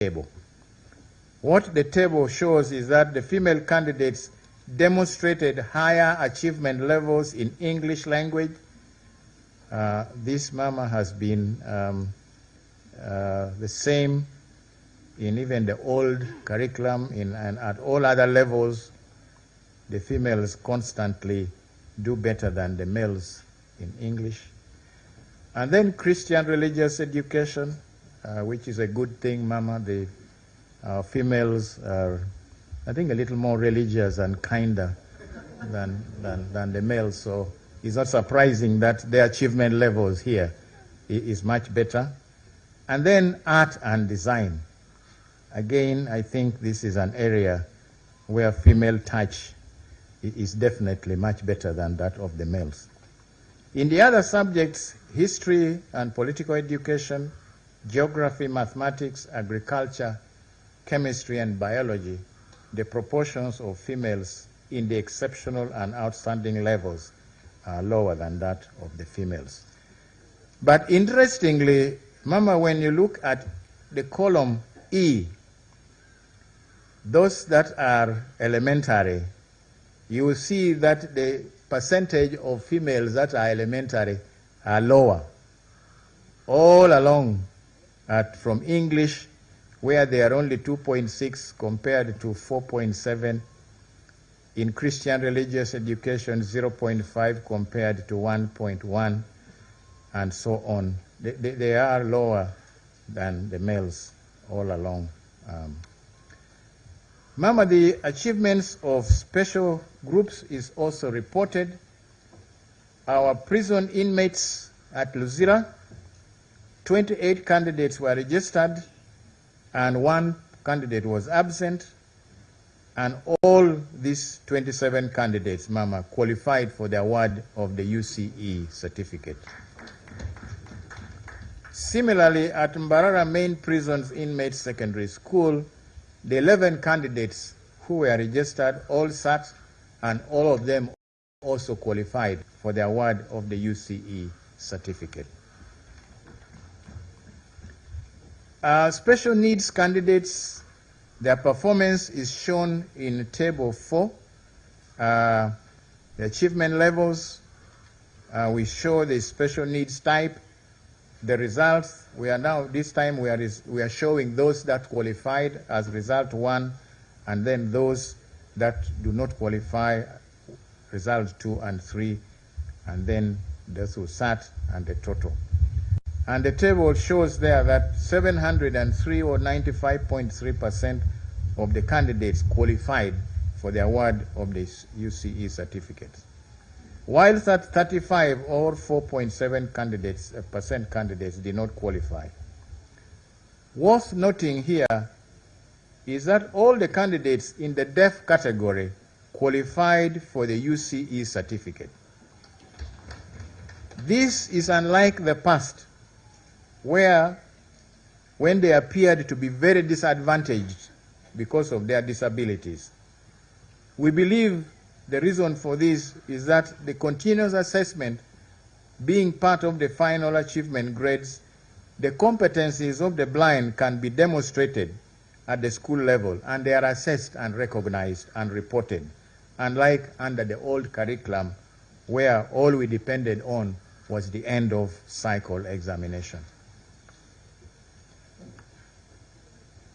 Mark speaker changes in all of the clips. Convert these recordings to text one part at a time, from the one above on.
Speaker 1: table. What the table shows is that the female candidates demonstrated higher achievement levels in English language. This mama has been the same in even the old curriculum and at all other levels. The females constantly do better than the males in English. And then Christian religious education, which is a good thing, mama. The females are, I think, a little more religious and kinder than the males, so it's not surprising that their achievement levels here is much better. And then art and design. Again, I think this is an area where female touch is definitely much better than that of the males. In the other subjects, history and political education, geography, mathematics, agriculture, chemistry, and biology, the proportions of females in the exceptional and outstanding levels are lower than that of the females. But interestingly, mama, when you look at the column E, those that are elementary, you will see that the percentage of females that are elementary are lower. All along, from English, where they are only 2.6 compared to 4.7. In Christian religious education, 0.5 compared to 1.1, and so on. They are lower than the males all along. Mama, the achievements of special groups is also reported. Our prison inmates at Luzira, 28 candidates were registered and 1 candidate was absent, and all these 27 candidates, mama, qualified for the award of the UCE certificate. Similarly, at Mbarara Main Prison's Inmates Secondary School, the 11 candidates who were registered all sat, and all of them also qualified for the award of the UCE certificate. Special needs candidates, their performance is shown in table 4. The achievement levels, we show the special needs type. The results, we are now, this time we are showing those that qualified as result 1, and then those that do not qualify, result 2 and 3, and then those who sat and the total. And the table shows there that 703 or 95.3% of the candidates qualified for the award of this UCE certificate, whilst that 35 or 4.7% candidates did not qualify. Worth noting here is that all the candidates in the deaf category qualified for the UCE certificate. This is unlike the past, where when they appeared to be very disadvantaged because of their disabilities. We believe the reason for this is that the continuous assessment being part of the final achievement grades, the competencies of the blind can be demonstrated at the school level, and they are assessed and recognized and reported, unlike under the old curriculum where all we depended on was the end of cycle examination.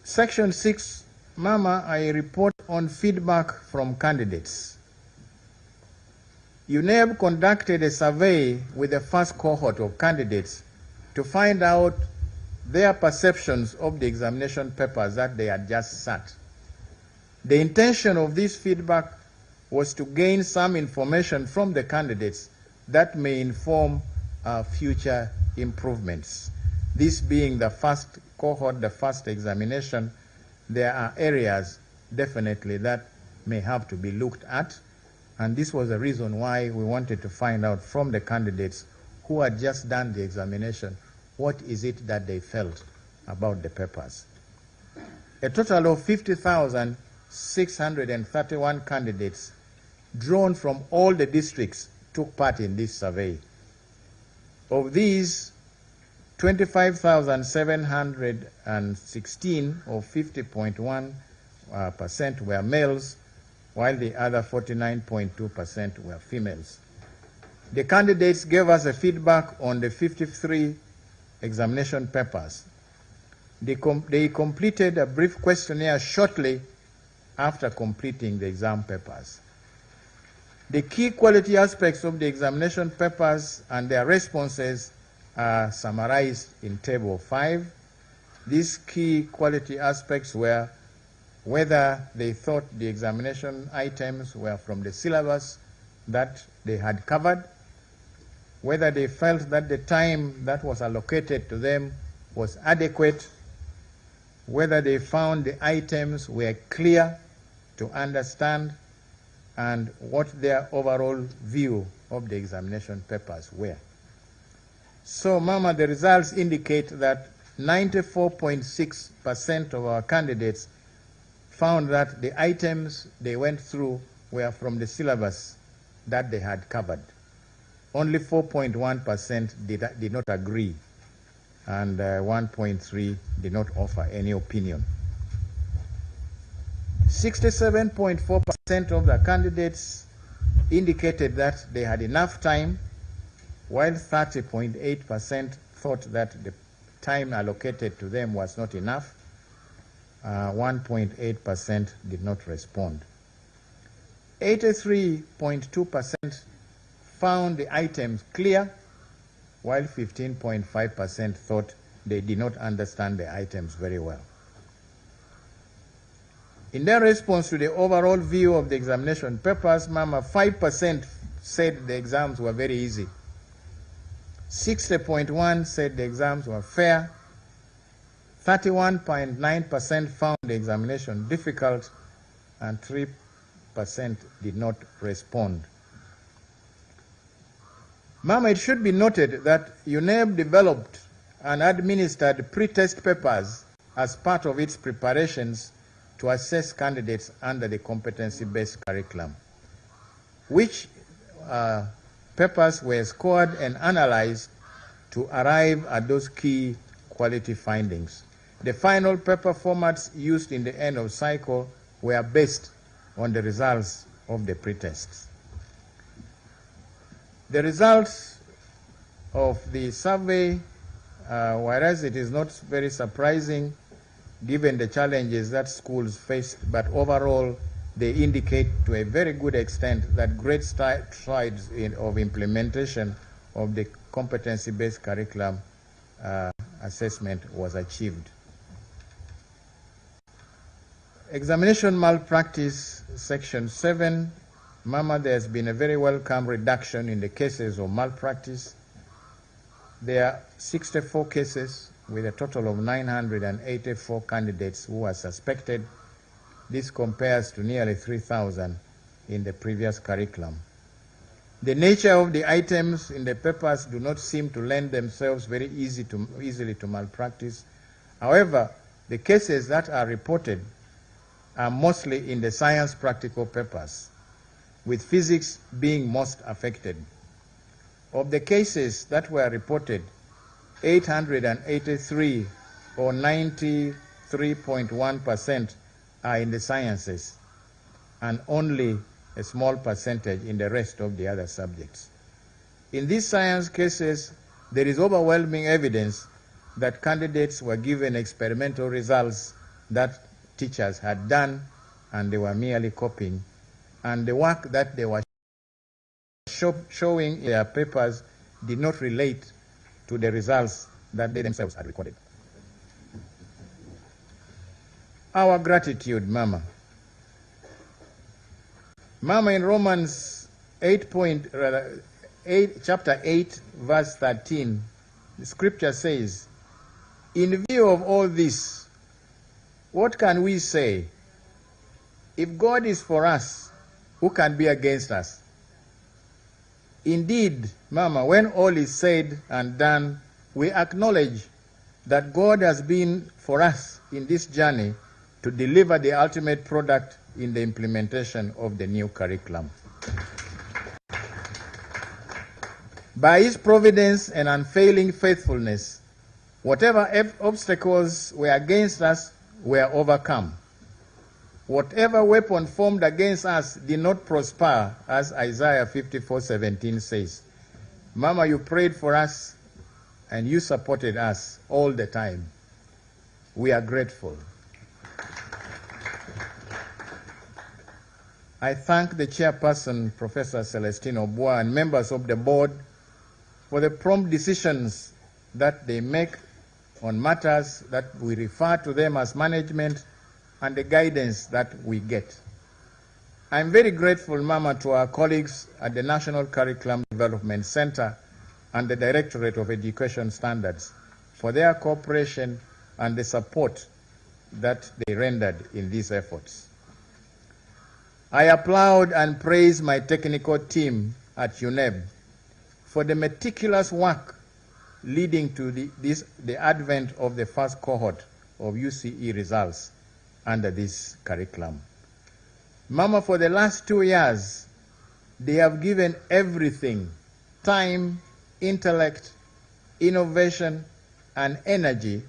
Speaker 1: Section 6, mama, I report on feedback from candidates. UNEB conducted a survey with the first cohort of candidates to find out their perceptions of the examination papers that they had just sat. The intention of this feedback was to gain some information from the candidates that may inform future improvements. This being the first cohort, the first examination, there are areas definitely that may have to be looked at, and this was the reason why we wanted to find out from the candidates who had just done the examination what is it that they felt about the papers. A total of 50,631 candidates drawn from all the districts took part in this survey. Of these, 25,716 or 50.1% were males, while the other 49.2% were females. The candidates gave us a feedback on the 53 examination papers. They completed a brief questionnaire shortly after completing the exam papers. The key quality aspects of the examination papers and their responses are summarized in Table 5. These key quality aspects were whether they thought the examination items were from the syllabus that they had covered, whether they felt that the time that was allocated to them was adequate, whether they found the items were clear to understand, and what their overall view of the examination papers were. So, Mama, the results indicate that 94.6% of our candidates found that the items they went through were from the syllabus that they had covered. Only 4.1% did not agree, and 1.3% did not offer any opinion. 67.4% of the candidates indicated that they had enough time, while 30.8% thought that the time allocated to them was not enough. 1.8% did not respond. 83.2% found the items clear, while 15.5% thought they did not understand the items very well. In their response to the overall view of the examination papers, Mama, 5% said the exams were very easy. 60.1% said the exams were fair. 31.9% found the examination difficult, and 3% did not respond. Mama, it should be noted that UNEB developed and administered pre-test papers as part of its preparations to assess candidates under the competency-based curriculum, which papers were scored and analyzed to arrive at those key quality findings. The final paper formats used in the end of cycle were based on the results of the pre-tests. The results of the survey, whereas it is not very surprising given the challenges that schools faced, but overall they indicate to a very good extent that great strides of implementation of the competency-based curriculum assessment was achieved. Examination malpractice, Section 7. Mama, there's been a very welcome reduction in the cases of malpractice. There are 64 cases with a total of 984 candidates who are suspected. This compares to nearly 3,000 in the previous curriculum. The nature of the items in the papers do not seem to lend themselves very easily to malpractice. However, the cases that are reported are mostly in the science practical papers, with physics being most affected. Of the cases that were reported, 883 or 93.1% are in the sciences, and only a small percentage in the rest of the other subjects. In these science cases, there is overwhelming evidence that candidates were given experimental results that teachers had done, and they were merely copying, and the work that they were showing in their papers did not relate to the results that they themselves had recorded. Our gratitude, Mama. Mama, in Romans chapter 8, verse 13, the scripture says, "In view of all this, what can we say? If God is for us, who can be against us?" Indeed, Mama, when all is said and done, we acknowledge that God has been for us in this journey to deliver the ultimate product in the implementation of the new curriculum. By His providence and unfailing faithfulness, Whatever obstacles were against us were overcome. Whatever weapon formed against us did not prosper, as Isaiah 54:17 says. Mama, you prayed for us and you supported us all the time. We are grateful. I thank the chairperson, Professor Celestino Bois, and members of the board for the prompt decisions that they make on matters that we refer to them as management and the guidance that we get. I'm very grateful, Mama, to our colleagues at the National Curriculum Development Center and the Directorate of Education Standards for their cooperation and the support that they rendered in these efforts. I applaud and praise my technical team at UNEB for the meticulous work leading to the advent of the first cohort of UCE results under this curriculum. Mama, for the last 2 years, they have given everything, time, intellect, innovation, and energy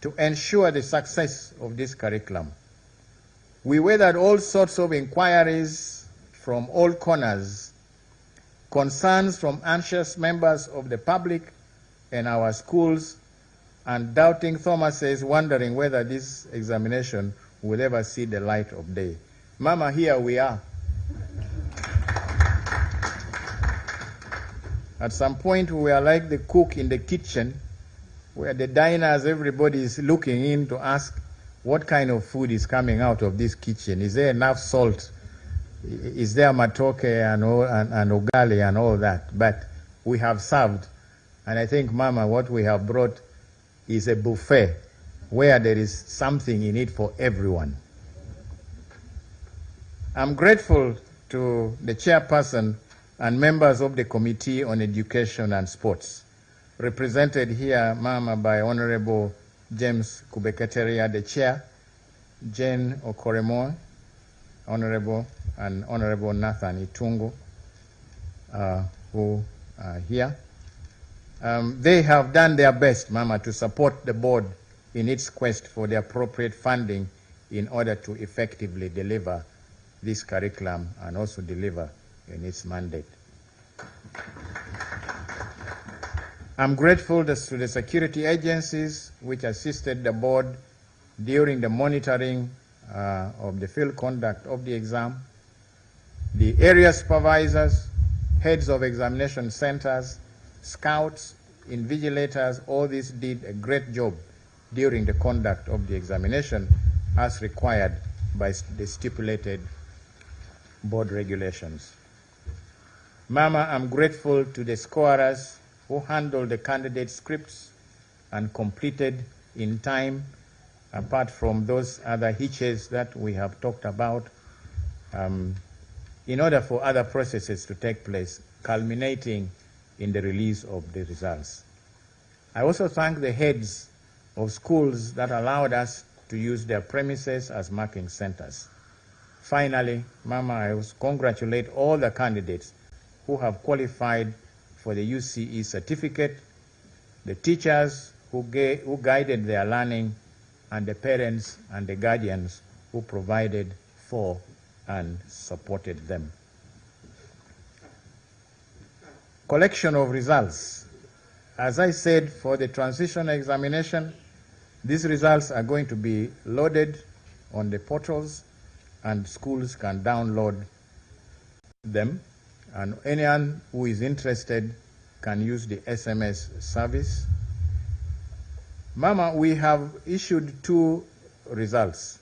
Speaker 1: to ensure the success of this curriculum. We weathered all sorts of inquiries from all corners, concerns from anxious members of the public and our schools, and doubting Thomases wondering whether this examination will ever see the light of day. Mama, here we are. At some point, we were like the cook in the kitchen, where the diners, everybody is looking in to ask what kind of food is coming out of this kitchen. Is there enough salt? Is there matoke and ugali and all that? But we have served. And I think, Mama, what we have brought is a buffet where there is something in it for everyone. I'm grateful to the chairperson and members of the Committee on Education and Sports, represented here, Mama, by Honorable James Kubeketeria, the chair, Jane Okoremo, Honorable, and Honorable Nathan Itungu, who are here. They have done their best, Mama, to support the board in its quest for the appropriate funding in order to effectively deliver this curriculum and also deliver in its mandate. I'm grateful to the security agencies which assisted the board during the monitoring of the field conduct of the exam, the area supervisors, heads of examination centers, scouts, invigilators. All these did a great job during the conduct of the examination as required by the stipulated board regulations. Mama, I'm grateful to the scorers who handled the candidate scripts and completed in time, apart from those other hitches that we have talked about, in order for other processes to take place, culminating in the release of the results. I also thank the heads of schools that allowed us to use their premises as marking centers. Finally, Mama, I congratulate all the candidates who have qualified for the UCE certificate, the teachers who guided their learning, and the parents and the guardians who provided for and supported them. Collection of results. As I said, for the transition examination, these results are going to be loaded on the portals and schools can download them, and anyone who is interested can use the SMS service. Mama, we have issued 2 results.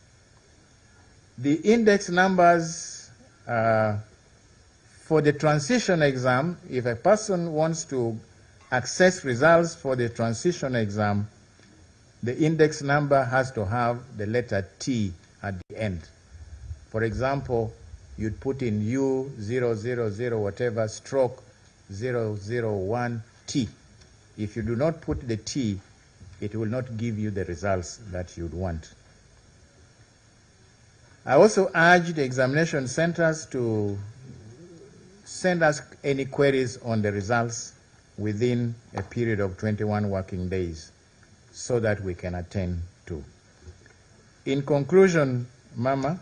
Speaker 1: The index numbers for the transition exam, if a person wants to access results for the transition exam, the index number has to have the letter T at the end. For example, you'd put in U000 whatever stroke 001T. If you do not put the T, it will not give you the results that you'd want. I also urge the examination centers to send us any queries on the results within a period of 21 working days. so that we can attain to. In conclusion, Mama,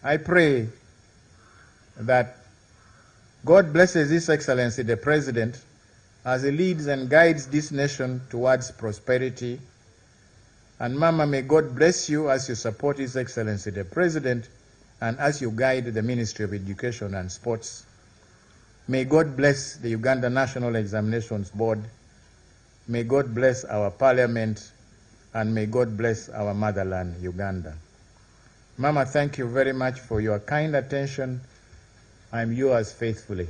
Speaker 1: I pray that God blesses His Excellency the President as he leads and guides this nation towards prosperity. And Mama, may God bless you as you support His Excellency the President and as you guide the Ministry of Education and Sports. May God bless the Uganda National Examinations Board. May God bless our Parliament, and may God bless our motherland, Uganda. Mama, thank you very much for your kind attention. I'm yours faithfully.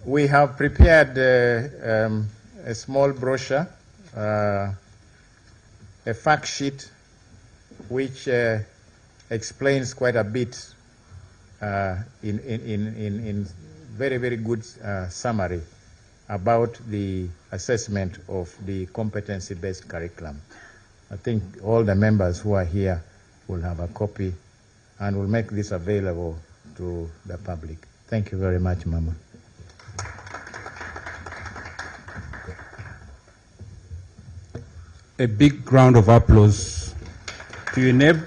Speaker 1: We have prepared a small brochure, a fact sheet, which explains quite a bit in very, very good summary about the assessment of the competency-based curriculum. I think all the members who are here will have a copy and will make this available to the public. Thank you very much, Mama.
Speaker 2: A big round of applause to UNEB,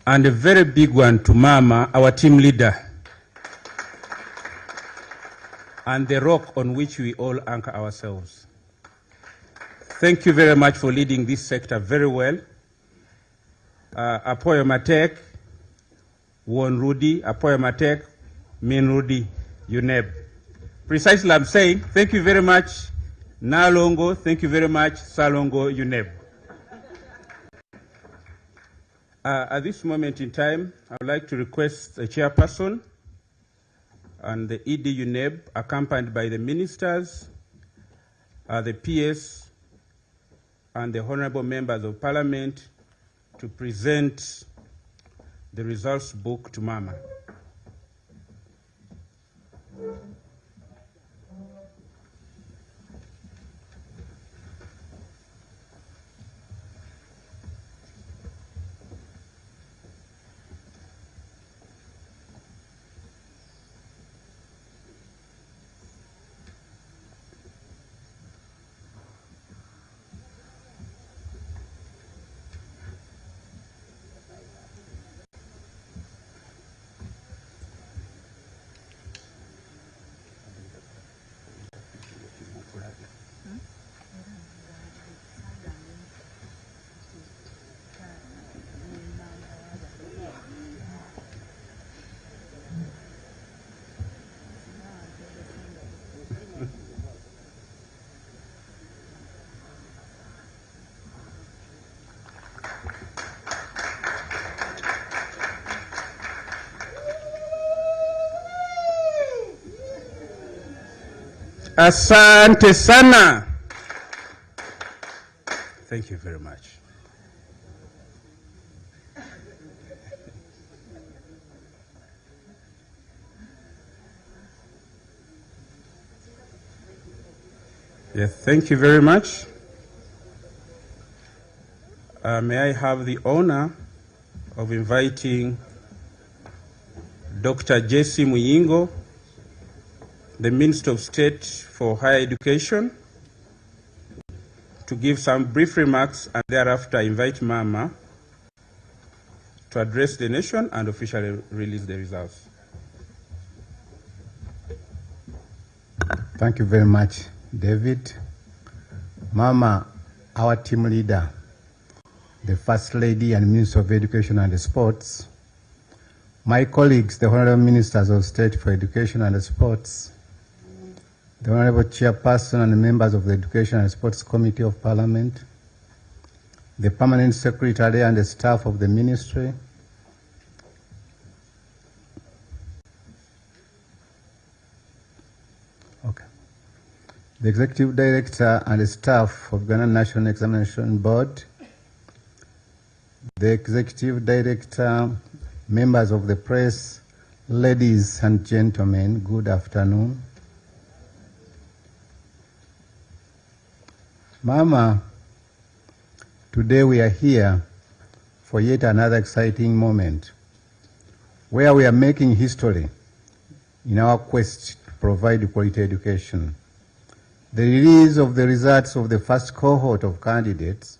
Speaker 2: and a very big one to Mama, our team leader, and the rock on which we all anchor ourselves. Thank you very much for leading this sector very well. Apoyo Matek, Won Rudy, Apoyo Matek, Min Rudy, UNEB. Precisely, I'm saying thank you very much, Nalongo, thank you very much, Salongo, UNEB. At this moment in time, I would like to request the chairperson and the ED UNEB, accompanied by the ministers, the PS, and the honorable members of parliament, to present the results book to Mama. Asante sana. Thank you very much. Yes, thank you very much. May I have the honor of inviting Dr. Jesse Muyingo, the Minister of State for Higher Education, to give some brief remarks, and thereafter invite Mama to address the nation and officially release the results.
Speaker 3: Thank you very much, David. Mama, our team leader, the First Lady and Minister of Education and Sports, my colleagues, the Honorable Ministers of State for Education and Sports, the Honorable Chairperson and the members of the Education and Sports Committee of Parliament, the Permanent Secretary and the staff of the Ministry, the Executive Director and the staff of Uganda National Examination Board, the Executive Director, members of the press, ladies and gentlemen, good afternoon. Mama, today we are here for yet another exciting moment where we are making history in our quest to provide quality education. The release of the results of the first cohort of candidates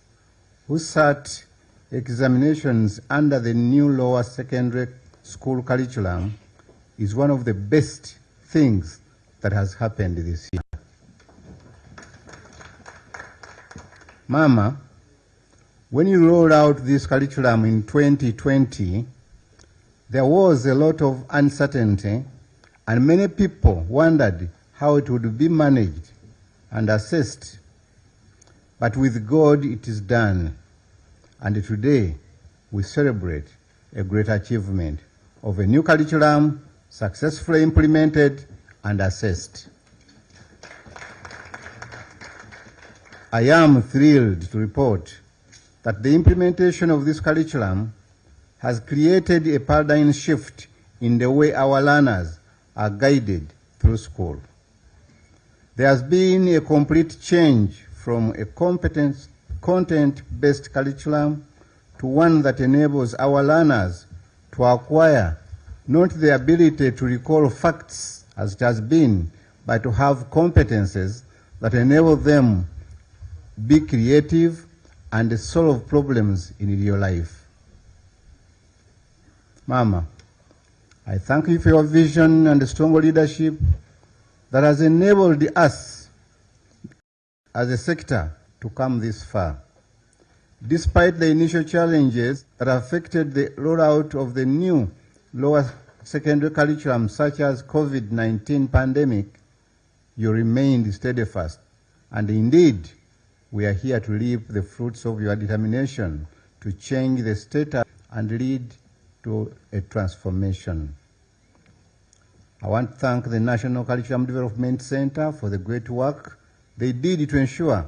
Speaker 3: who sat examinations under the new lower secondary school curriculum is one of the best things that has happened this year. Mama, when you rolled out this curriculum in 2020, there was a lot of uncertainty and many people wondered how it would be managed and assessed. But with God it is done. And today we celebrate a great achievement of a new curriculum successfully implemented and assessed. I am thrilled to report that the implementation of this curriculum has created a paradigm shift in the way our learners are guided through school. There has been a complete change from a content-based curriculum to one that enables our learners to acquire not the ability to recall facts as it has been, but to have competences that enable them be creative and solve problems in real life. Mama, I thank you for your vision and strong leadership that has enabled us as a sector to come this far. Despite the initial challenges that affected the rollout of the new lower secondary curriculum, such as COVID-19 pandemic, you remained steadfast. And indeed, we are here to reap the fruits of your determination to change the status and lead to a transformation. I want to thank the National Curriculum Development Center for the great work they did to ensure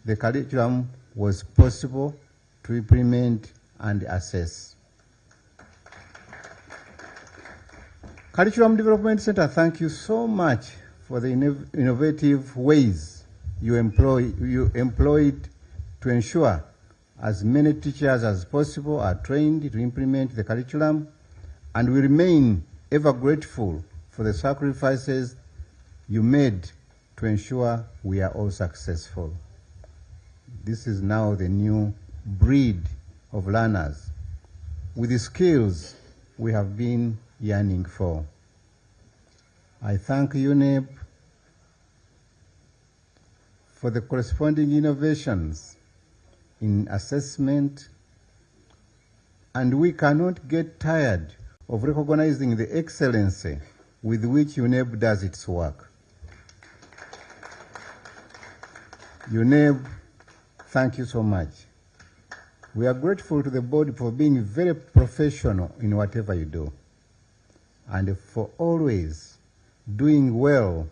Speaker 3: the curriculum was possible to implement and assess. Curriculum Development Center, thank you so much for the innovative ways you employed to ensure as many teachers as possible are trained to implement the curriculum, and we remain ever grateful for the sacrifices you made to ensure we are all successful. This is now the new breed of learners with the skills we have been yearning for. I thank UNEP for the corresponding innovations in assessment, and we cannot get tired of recognizing the excellency with which UNEP does its work. UNEP, thank you so much. We are grateful to the board for being very professional in whatever you do, and for always doing well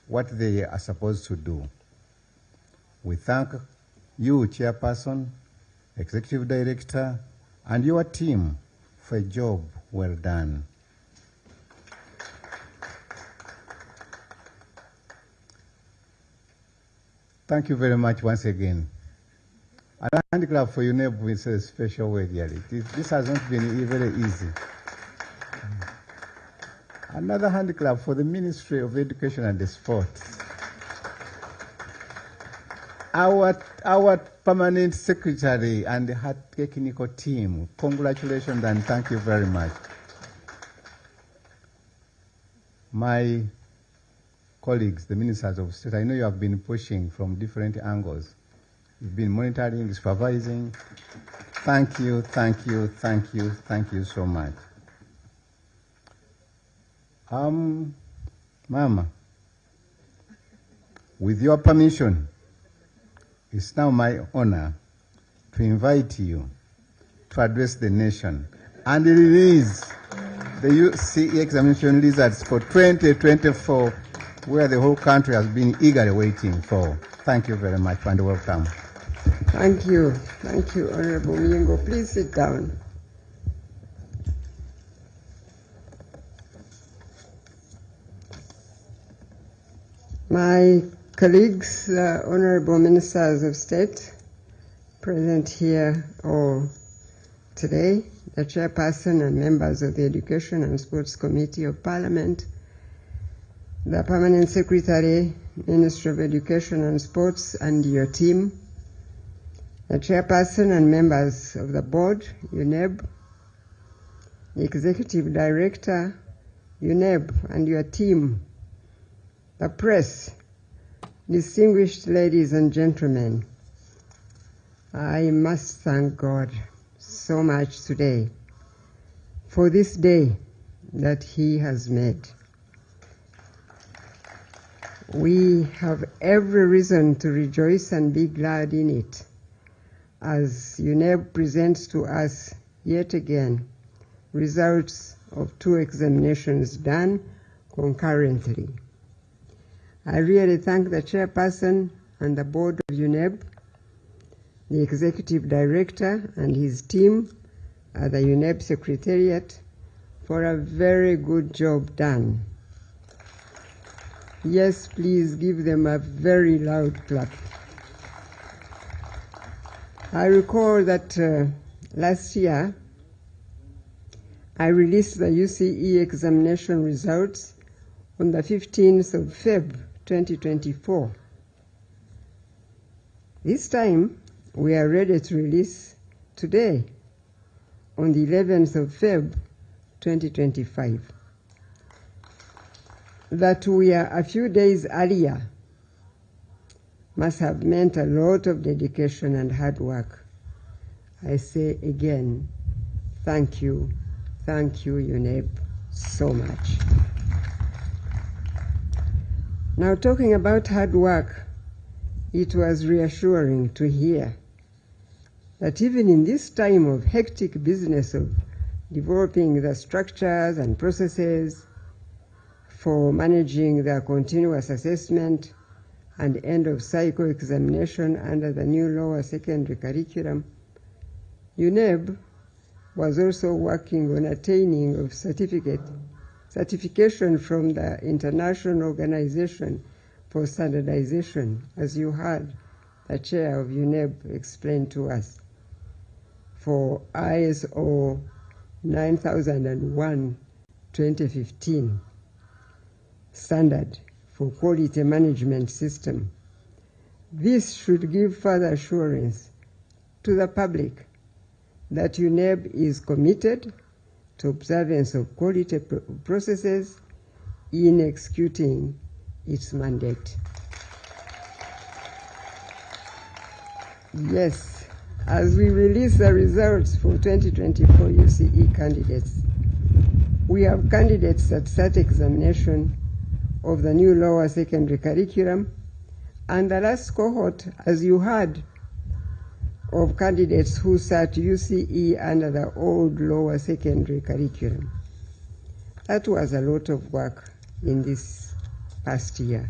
Speaker 3: what they are supposed to do. We thank you, Chairperson, Executive Director, and your team for a job well done. Thank you very much once again. And a hand clap for UNEP with a special way, really. This has not been very easy. Another hand clap for the Ministry of Education and Sports. Our permanent secretary and her technical team, congratulations and thank you very much. My colleagues, the ministers of state, I know you have been pushing from different angles. You've been monitoring, supervising. Thank you, thank you, thank you, thank you so much. Mama, with your permission, it's now my honor to invite you to address the nation and release the UCE examination results for 2024, where the whole country has been eagerly waiting for. Thank you very much and welcome.
Speaker 4: Thank you, Honorable Miengo. Please sit down. My colleagues, Honorable Ministers of State, present here, or today, the chairperson and members of the Education and Sports Committee of Parliament, the Permanent Secretary, Ministry of Education and Sports, and your team, the chairperson and members of the board, UNEB, the executive director, UNEB, and your team, the press, distinguished ladies and gentlemen, I must thank God so much today for this day that He has made. We have every reason to rejoice and be glad in it, as UNEB presents to us yet again results of 2 examinations done concurrently. I really thank the chairperson and the board of UNEB, the executive director and his team at the UNEB Secretariat for a very good job done. Yes, please give them a very loud clap. I recall that last year I released the UCE examination results on the 15th of February 2024. This time we are ready to release today on the 11th of February 2025. That we are a few days earlier must have meant a lot of dedication and hard work. I say again, thank you, UNEB, so much. Now, talking about hard work, it was reassuring to hear that even in this time of hectic business of developing the structures and processes for managing the continuous assessment and end-of-cycle examination under the new lower secondary curriculum, UNEB was also working on attaining of certification from the International Organization for Standardization, as you heard the chair of UNEB explain to us, for ISO 9001-2015 standard for quality management system. This should give further assurance to the public that UNEB is committed to observance of quality processes in executing its mandate. Yes, as we release the results for 2024 UCE candidates, we have candidates that sat examination of the new lower secondary curriculum, and the last cohort, as you heard, of candidates who sat UCE under the old lower secondary curriculum. That was a lot of work in this past year.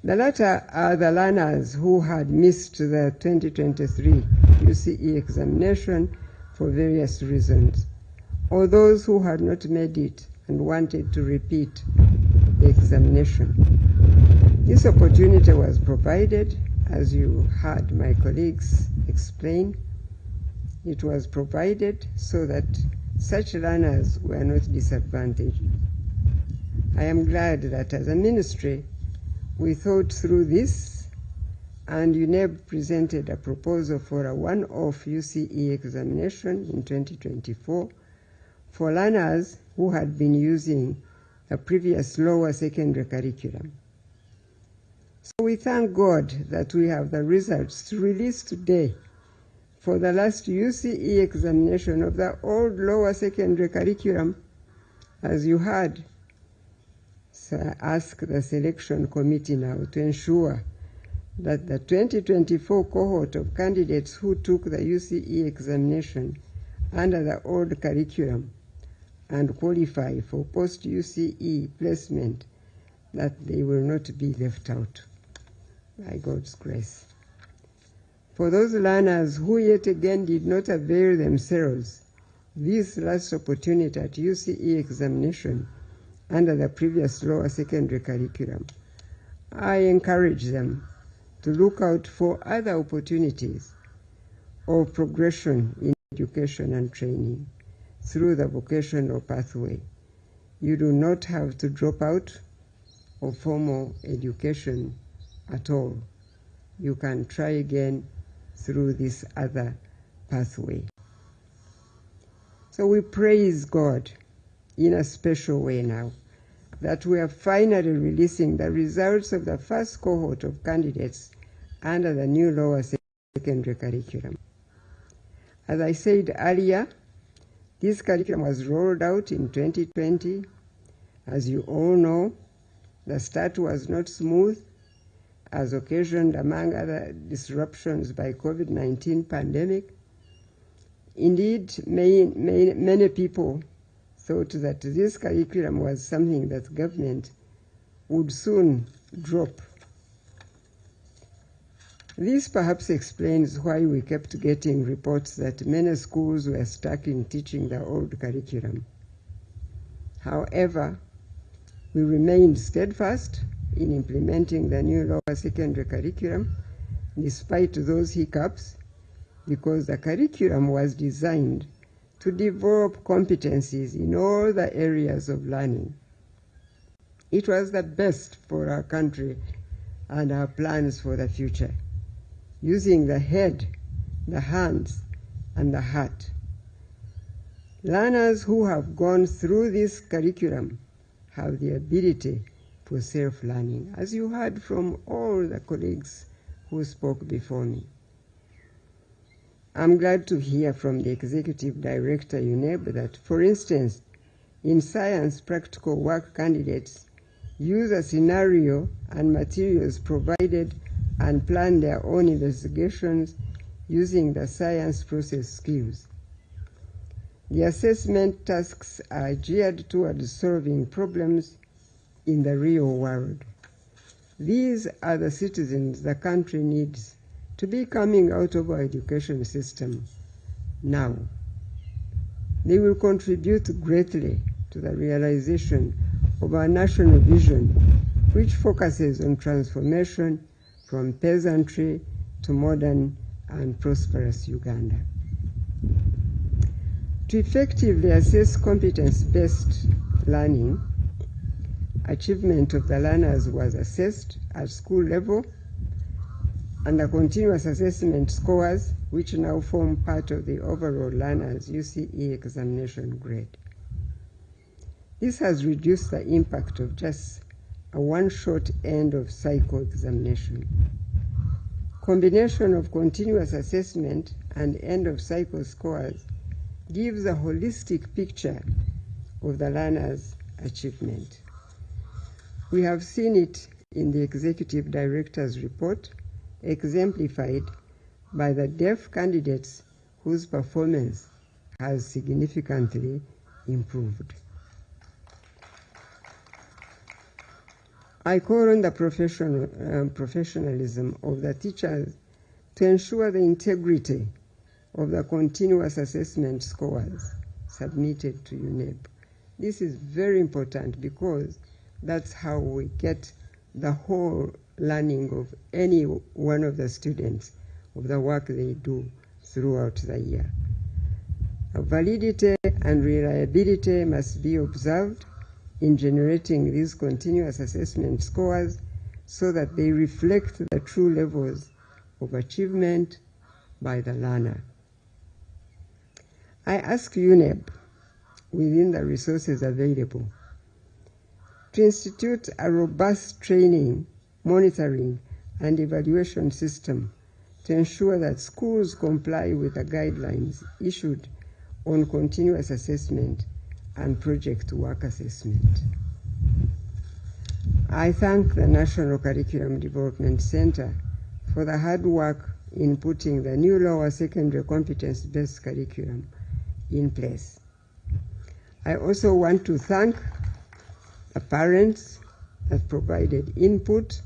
Speaker 4: The latter are the learners who had missed the 2023 UCE examination for various reasons, or those who had not made it and wanted to repeat the examination. This opportunity was provided, as you heard my colleagues explain. It was provided so that such learners were not disadvantaged. I am glad that as a ministry, we thought through this, and UNEB presented a proposal for a one-off UCE examination in 2024 for learners who had been using the previous lower secondary curriculum. So we thank God that we have the results to release today for the last UCE examination of the old lower secondary curriculum, as you heard. So I ask the selection committee now to ensure that the 2024 cohort of candidates who took the UCE examination under the old curriculum and qualify for post-UCE placement, that they will not be left out, by God's grace. For those learners who yet again did not avail themselves this last opportunity at UCE examination under the previous lower secondary curriculum, I encourage them to look out for other opportunities of progression in education and training through the vocational pathway. You do not have to drop out of formal education at all. You can try again through this other pathway. So we praise God in a special way now that we are finally releasing the results of the first cohort of candidates under the new lower secondary curriculum. As I said earlier, this curriculum was rolled out in 2020. As you all know, the start was not smooth, as occasioned among other disruptions by COVID-19 pandemic. Indeed, many people thought that this curriculum was something that government would soon drop. This perhaps explains why we kept getting reports that many schools were stuck in teaching the old curriculum. However, we remained steadfast in implementing the new lower secondary curriculum despite those hiccups, because the curriculum was designed to develop competencies in all the areas of learning. It was the best for our country and our plans for the future, using the head, the hands, and the heart. Learners who have gone through this curriculum have the ability for self-learning, as you heard from all the colleagues who spoke before me. I'm glad to hear from the Executive Director, UNEB, that, for instance, in science practical work candidates use a scenario and materials provided and plan their own investigations using the science process skills. The assessment tasks are geared towards solving problems in the real world. These are the citizens the country needs to be coming out of our education system now. They will contribute greatly to the realization of our national vision, which focuses on transformation from peasantry to modern and prosperous Uganda. To effectively assess competence-based learning, achievement of the learners was assessed at school level, and the continuous assessment scores, which now form part of the overall learners' UCE examination grade. This has reduced the impact of just a one-shot end of cycle examination. Combination of continuous assessment and end of cycle scores gives a holistic picture of the learner's achievement. We have seen it in the Executive Director's report, exemplified by the deaf candidates whose performance has significantly improved. I call on the professionalism of the teachers to ensure the integrity of the continuous assessment scores submitted to UNEB. This is very important because that's how we get the whole learning of any one of the students of the work they do throughout the year. Validity and reliability must be observed in generating these continuous assessment scores so that they reflect the true levels of achievement by the learner. I ask UNEB, within the resources available, to institute a robust training, monitoring, and evaluation system to ensure that schools comply with the guidelines issued on continuous assessment and project work assessment. I thank the National Curriculum Development Center for the hard work in putting the new lower secondary competence-based curriculum in place. I also want to thank the parents that provided input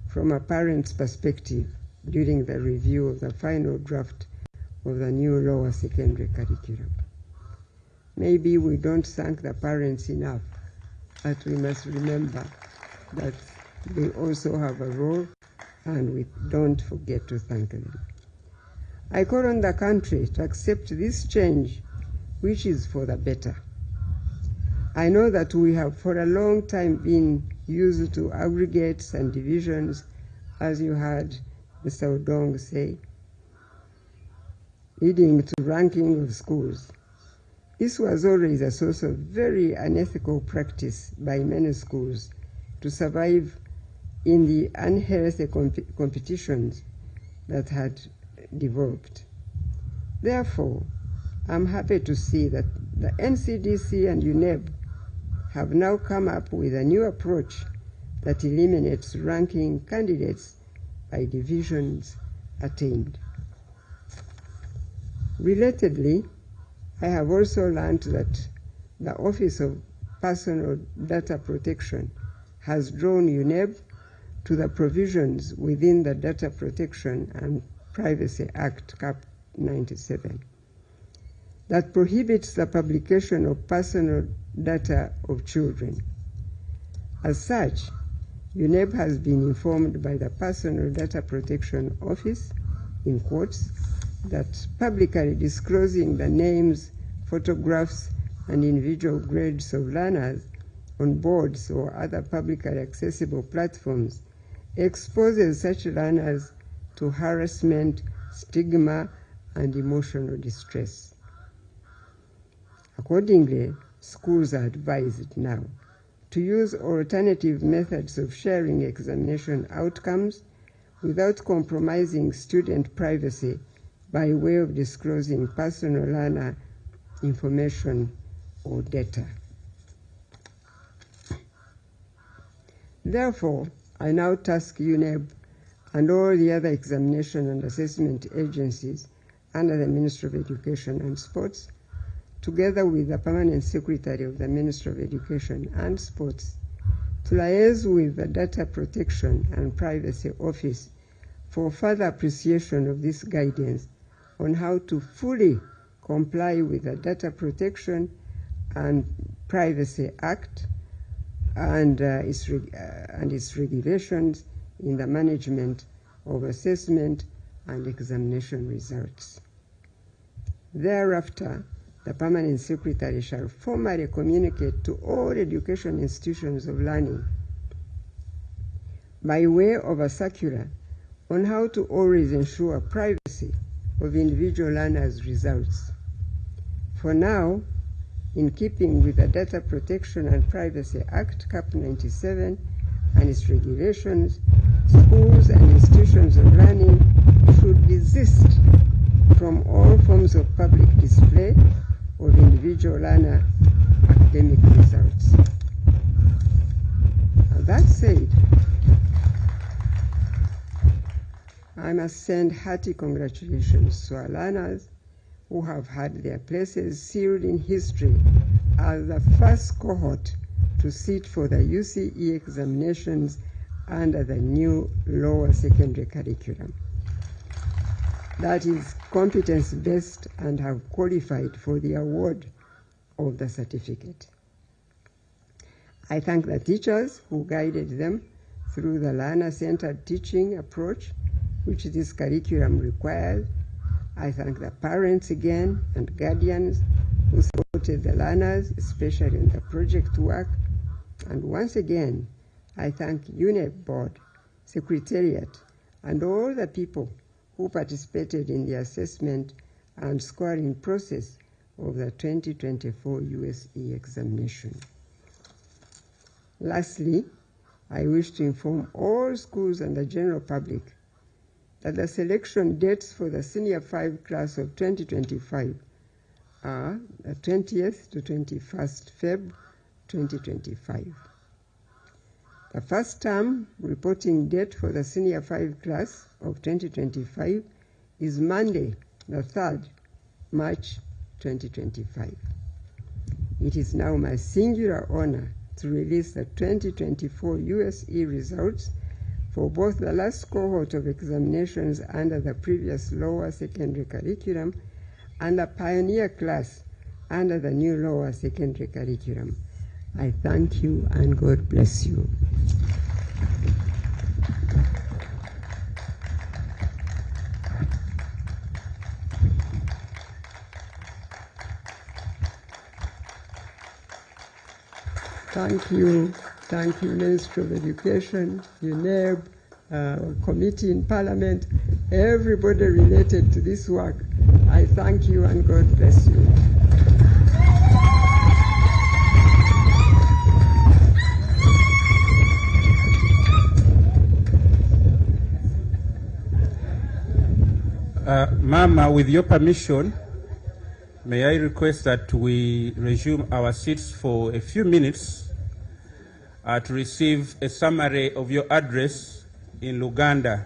Speaker 4: from a parent's perspective during the review of the final draft of the new lower secondary curriculum. Maybe we don't thank the parents enough, but we must remember that they also have a role, and we don't forget to thank them. I call on the country to accept this change, which is for the better. I know that we have for a long time been used to aggregates and divisions, as you heard Mr. Odong say, leading to ranking of schools. This was always a source of very unethical practice by many schools to survive in the unhealthy competitions that had developed. Therefore, I'm happy to see that the NCDC and UNEB have now come up with a new approach that eliminates ranking candidates by divisions attained. Relatedly, I have also learned that the Office of Personal Data Protection has drawn UNEB to the provisions within the Data Protection and Privacy Act, Cap 97, that prohibits the publication of personal data of children. As such, UNEB has been informed by the Personal Data Protection Office, in quotes, that publicly disclosing the names, photographs, and individual grades of learners on boards or other publicly accessible platforms exposes such learners to harassment, stigma, and emotional distress. Accordingly, schools are advised now to use alternative methods of sharing examination outcomes without compromising student privacy by way of disclosing personal learner information or data. Therefore, I now task UNEB and all the other examination and assessment agencies under the Ministry of Education and Sports, together with the Permanent Secretary of the Ministry of Education and Sports, to liaise with the Data Protection and Privacy Office for further appreciation of this guidance on how to fully comply with the Data Protection and Privacy Act and its regulations in the management of assessment and examination results. Thereafter, the Permanent Secretary shall formally communicate to all education institutions of learning by way of a circular on how to always ensure privacy of individual learners' results. For now, in keeping with the Data Protection and Privacy Act, Cap 97, and its regulations, schools and institutions of learning should desist from all forms of public display of individual learner academic results. That said, I must send hearty congratulations to our learners who have had their places sealed in history as the first cohort to sit for the UCE examinations under the new lower secondary curriculum. That is competence-based and have qualified for the award of the certificate. I thank the teachers who guided them through the learner-centered teaching approach which this curriculum requires. I thank the parents again and guardians who supported the learners, especially in the project work. And once again, I thank UNEB Board, Secretariat, and all the people who participated in the assessment and scoring process of the 2024 USE examination. Lastly, I wish to inform all schools and the general public that the selection dates for the Senior 5 class of 2025 are the 20th to 21st Feb 2025. The first term reporting date for the Senior 5 class of 2025 is Monday, the 3rd March 2025. It is now my singular honor to release the 2024 USE results for both the last cohort of examinations under the previous lower secondary curriculum and the pioneer class under the new lower secondary curriculum. I thank you and God bless you. Thank you, Ministry of Education, UNEB, committee in Parliament, everybody related to this work. I thank you and God bless you.
Speaker 2: Mama, with your permission, may I request that we resume our seats for a few minutes to receive a summary of your address in Luganda.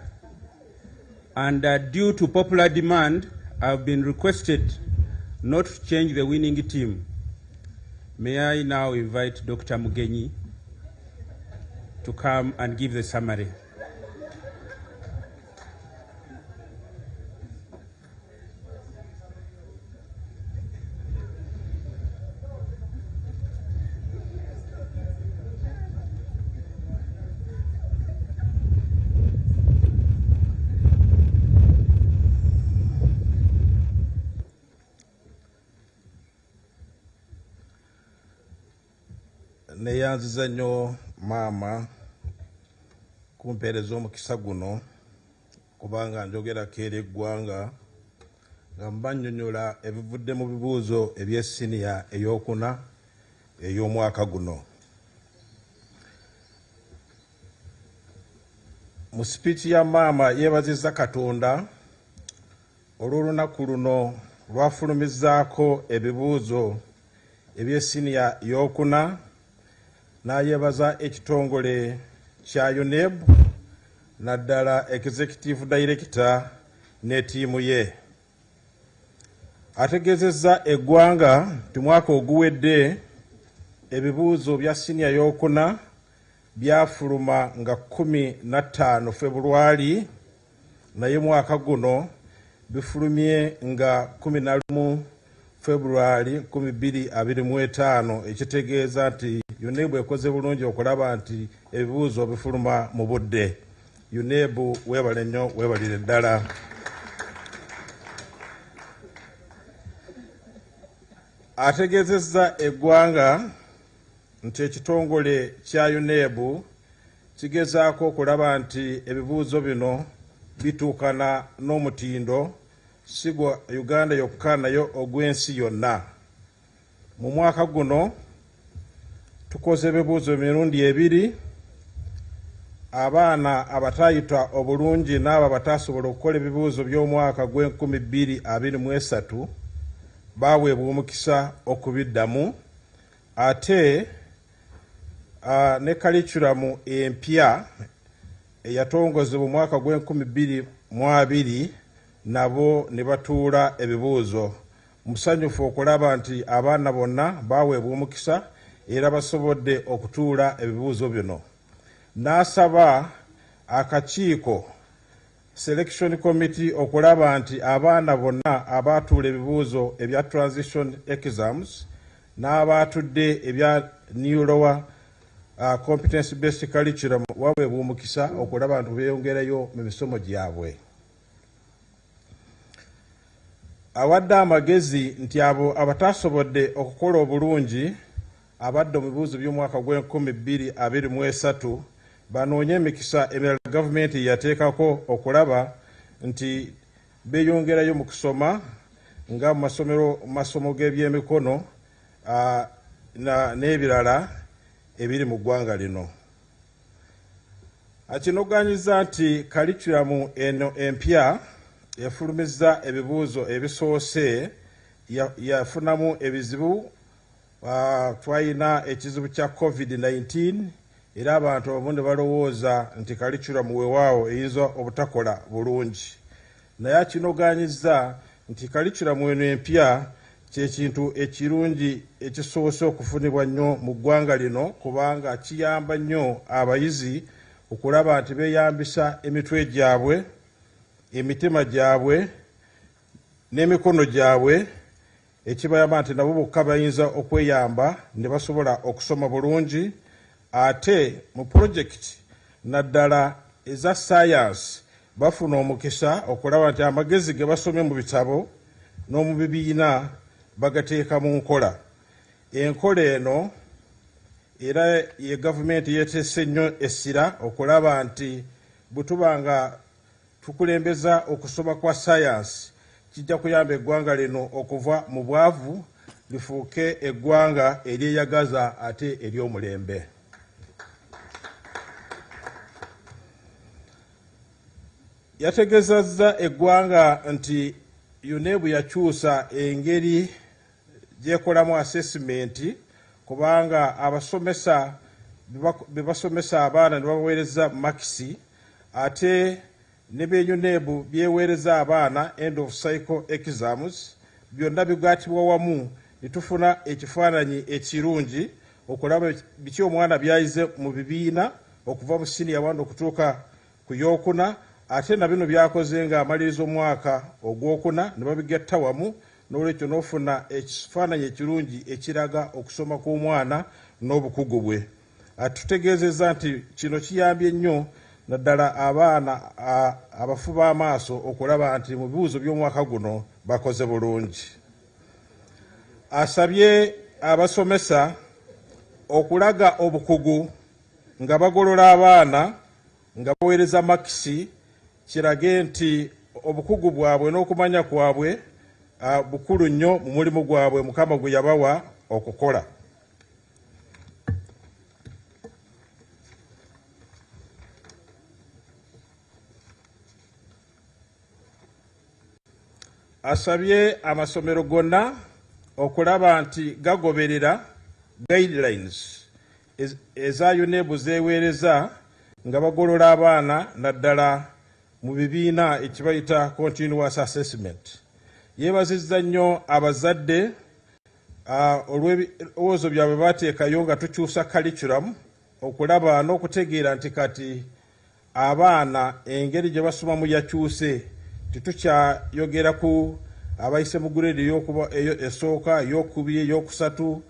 Speaker 2: And due to popular demand, I've been requested not to change the winning team. May I now invite Dr. Mugenyi to come and give the summary.
Speaker 5: Neyanziza nnyo maama kumpeereza omukisa guno kubanga njogerako eri eggwanga nga mbannyonnyola ebivudde mu bibuuzo eby'essiniya ey'okuna ey'omwaka guno. Mu sipiiki ya maama yeebazizza Katonda olw'olunaku luno lwafulumizzaako ebibuuzo eby'essiniya y'okuna, n'ayeebaza ekitongole kya UNEB naddala Executive Director ne ttiimu ye. Ategeezezza eggwanga nti mwaka oguwedde ebibuuzo bya siniya y'okuna byafuluma nga 15 February, naye mwaka guno bifulumye nga 11 February 2025, ekitegeeza nti UNEB ekoze bulungi okulaba nti ebibuuzo bifuluma mu budde. UNEB weebale nnyo, weebalire ddala. Ategeezezza eggwanga nti ekitongole kya UNEB kigezaako okulaba nti ebibuuzo bino bituukana n'omutindo si gwa Uganda yokka nayo ogw'ensi yonna. Mu mwaka guno tukoze ebibuuzo emirundi ebiri. Abaana abataayita obulungi n'abo abataasobola okukola ebibuuzo by'omwaka gw'2023 baaweebwa omukisa okubiddamu, ate ne kalikulamu empya eyatongozebwa mu mwaka gw'2022 nabo ne batuula ebibuuzo. Musanyufu okulaba nti abaana bonna baaweebwa omukisa era basobodde okutuula ebibuuzo bino. N'asaba akakiiko Selection Committee okulaba nti abaana bonna abaatuula ebibuuzo ebya transition exams n'abaatudde ebya New Lower Competence Based Curriculum baweebwa omukisa okulaba nti beeyongerayo mu misomo gyabwe. Awadde amagezi nti abo abatasobodde okukola obulungi abadde mu bibuuzo by'omwaka gw'2023 banoonye emikisa emirala gavumenti yateekako okulaba nti beeyongerayo mu kusoma nga mu masomo g'ebyemikono n'ebirala ebiri mu ggwanga lino. Akinoganyiza nti kalikulamu eno empya yafulumizza ebibuuzo ebisoose yafunamu ebizibu. Twalina ekizibu kya COVID-19 era abantu abamu ne balowooza nti kalikulamu weewaawo eyinza obutakola bulungi, naye akinoganyiza nti kalikulamu eno empya kyekintu ekirungi ekisoose okufunibwa nnyo mu ggwanga lino, kubanga kiyamba nnyo abayizi okulaba nti beeyambisa emitwe gyabwe, emitima gyabwe n'emikono gyabwe, ekibayamba nti nabo bokka bayinza okweyamba ne basobola okusoma bulungi. Ate mu pulojekiti naddala eza science bafuna omukisa okulaba nti amagezi ge basomye mu bitabo n'omu bibiina bagateeka mu nkola. Enkola eno era ye gavumenti yeteese nnyo essira okulaba nti bwe tuba nga tukulembeza okusoma kwa sayansi kijja kuyamba eggwanga lino okuva mu bwavu lifuuke eggwanga eryeyagaza ate ery'omulembe. Yategezezza eggwanga nti UNEB yakyusa engeri gyekolamu assessment kubanga abasomesa be basomesa abaana ne babaweereza makisi ate ne be UNEB byeweereza abaana end of cycle exams byonna bigaatibwa wamu ne tufuna ekifaananyi ekirungi okulaba biki omwana byayize mu bibiina okuva mu siniya 1 okutuuka ku yokuna ate na bino byakoze nga amaliriza omwaka ogwokuna ne babigetta wamu n'olwekyo n'ofuna ekifaananyi ekirungi ekiraga okusoma kw'omwana n'obukugu bwe. Tutegeezezza nti kino kiyambye nnyo naddala abaana abafu b'amaaso okulaba nti mu bibuuzo by'omwaka guno bakoze bulungi. Asabye abasomesa okulaga obukugu nga bagolola abaana nga baweereza makisi kirage nti obukugu bwabwe n'okumanya kwabwe bukulu nnyo mu mulimu gwabwe Mukama gwe yabawa okukola. Asabye amasomero gonna okulaba nti gagoberera guidelines eza UNEB zeeweereza nga bagolola abaana naddala mu bibiina ekibayita continuous assessment. Yeebazizza nnyo abazadde olw'ebirowoozo byabwe baateekayo nga tukyusa curriculum okulaba n'okutegeera nti kati abaana engeri gye basomamu yakyuse titukyayogera ku abayise mu grade esooka eyokubiri eyokusatu